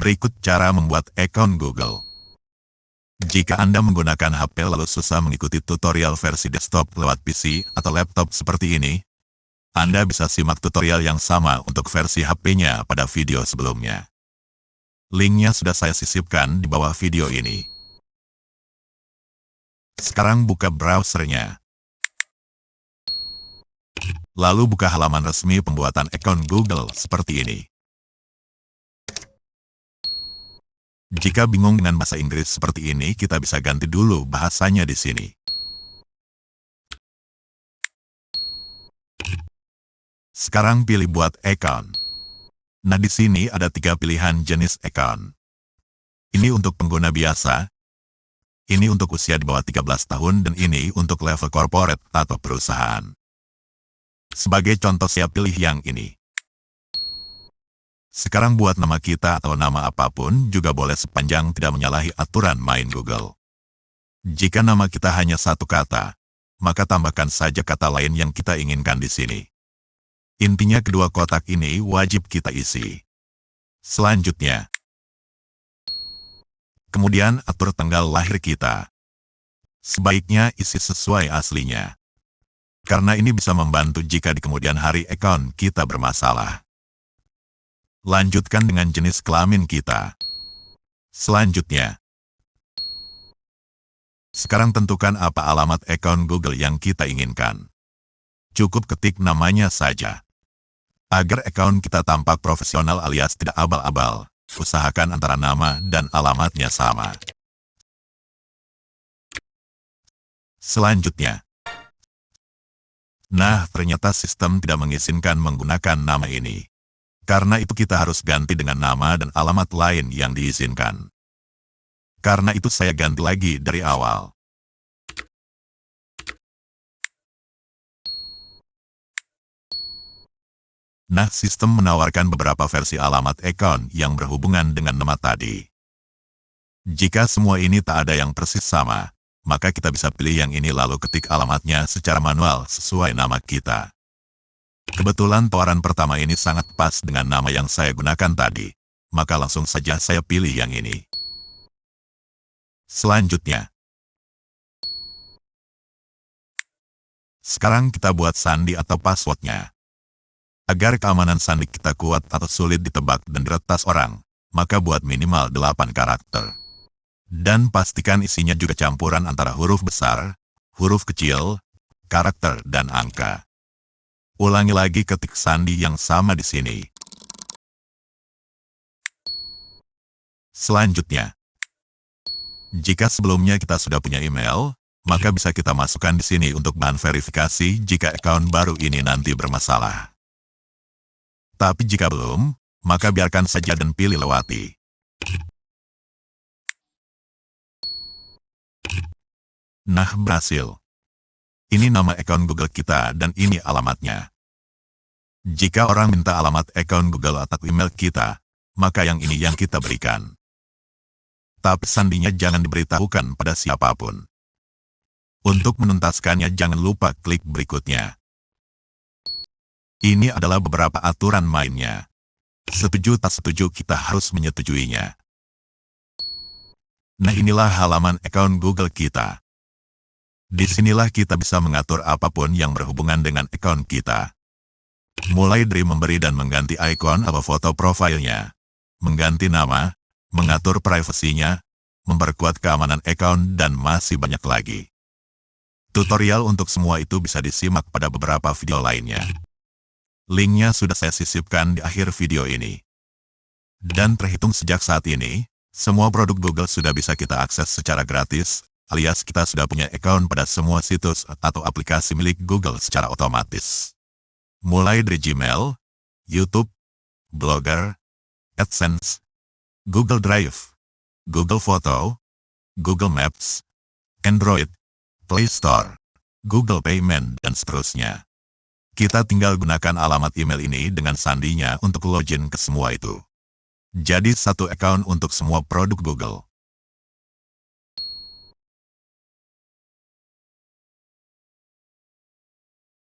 Berikut cara membuat akun Google. Jika Anda menggunakan HP lalu susah mengikuti tutorial versi desktop lewat PC atau laptop seperti ini, Anda bisa simak tutorial yang sama untuk versi HP-nya pada video sebelumnya. Linknya sudah saya sisipkan di bawah video ini. Sekarang buka browsernya. Lalu buka halaman resmi pembuatan akun Google seperti ini. Jika bingung dengan bahasa Inggris seperti ini, kita bisa ganti dulu bahasanya di sini. Sekarang pilih buat akun. Nah, di sini ada 3 pilihan jenis akun. Ini untuk pengguna biasa, ini untuk usia di bawah 13 tahun, dan ini untuk level corporate atau perusahaan. Sebagai contoh saya pilih yang ini. Sekarang buat nama kita atau nama apapun juga boleh sepanjang tidak menyalahi aturan main Google. Jika nama kita hanya satu kata, maka tambahkan saja kata lain yang kita inginkan di sini. Intinya kedua kotak ini wajib kita isi. Selanjutnya, kemudian atur tanggal lahir kita. Sebaiknya isi sesuai aslinya, karena ini bisa membantu jika di kemudian hari akun kita bermasalah. Lanjutkan dengan jenis kelamin kita. Selanjutnya, sekarang tentukan apa alamat akun Google yang kita inginkan. Cukup ketik namanya saja. Agar akun kita tampak profesional alias tidak abal-abal, usahakan antara nama dan alamatnya sama. Selanjutnya, nah, ternyata sistem tidak mengizinkan menggunakan nama ini. Karena itu kita harus ganti dengan nama dan alamat lain yang diizinkan. Karena itu saya ganti lagi dari awal. Nah, sistem menawarkan beberapa versi alamat akun yang berhubungan dengan nama tadi. Jika semua ini tak ada yang persis sama, maka kita bisa pilih yang ini lalu ketik alamatnya secara manual sesuai nama kita. Kebetulan tawaran pertama ini sangat pas dengan nama yang saya gunakan tadi, maka langsung saja saya pilih yang ini. Selanjutnya, sekarang kita buat sandi atau passwordnya. Agar keamanan sandi kita kuat atau sulit ditebak dan diretas orang, maka buat minimal 8 karakter. Dan pastikan isinya juga campuran antara huruf besar, huruf kecil, karakter, dan angka. Ulangi lagi ketik sandi yang sama di sini. Selanjutnya, jika sebelumnya kita sudah punya email, maka bisa kita masukkan di sini untuk bahan verifikasi jika akun baru ini nanti bermasalah. Tapi jika belum, maka biarkan saja dan pilih lewati. Nah, berhasil. Ini nama akun Google kita dan ini alamatnya. Jika orang minta alamat akun Google atau email kita, maka yang ini yang kita berikan. Tapi sandinya jangan diberitahukan pada siapapun. Untuk menuntaskannya jangan lupa klik berikutnya. Ini adalah beberapa aturan mainnya. Setuju tak setuju kita harus menyetujuinya. Nah, inilah halaman akun Google kita. Disinilah kita bisa mengatur apapun yang berhubungan dengan akun kita. Mulai dari memberi dan mengganti ikon atau foto profilnya, mengganti nama, mengatur privasinya, memperkuat keamanan akun, dan masih banyak lagi. Tutorial untuk semua itu bisa disimak pada beberapa video lainnya. Linknya sudah saya sisipkan di akhir video ini. Dan terhitung sejak saat ini, semua produk Google sudah bisa kita akses secara gratis, alias kita sudah punya akun pada semua situs atau aplikasi milik Google secara otomatis. Mulai dari Gmail, YouTube, Blogger, AdSense, Google Drive, Google Photo, Google Maps, Android, Play Store, Google Payment, dan seterusnya. Kita tinggal gunakan alamat email ini dengan sandinya untuk login ke semua itu. Jadi satu akun untuk semua produk Google.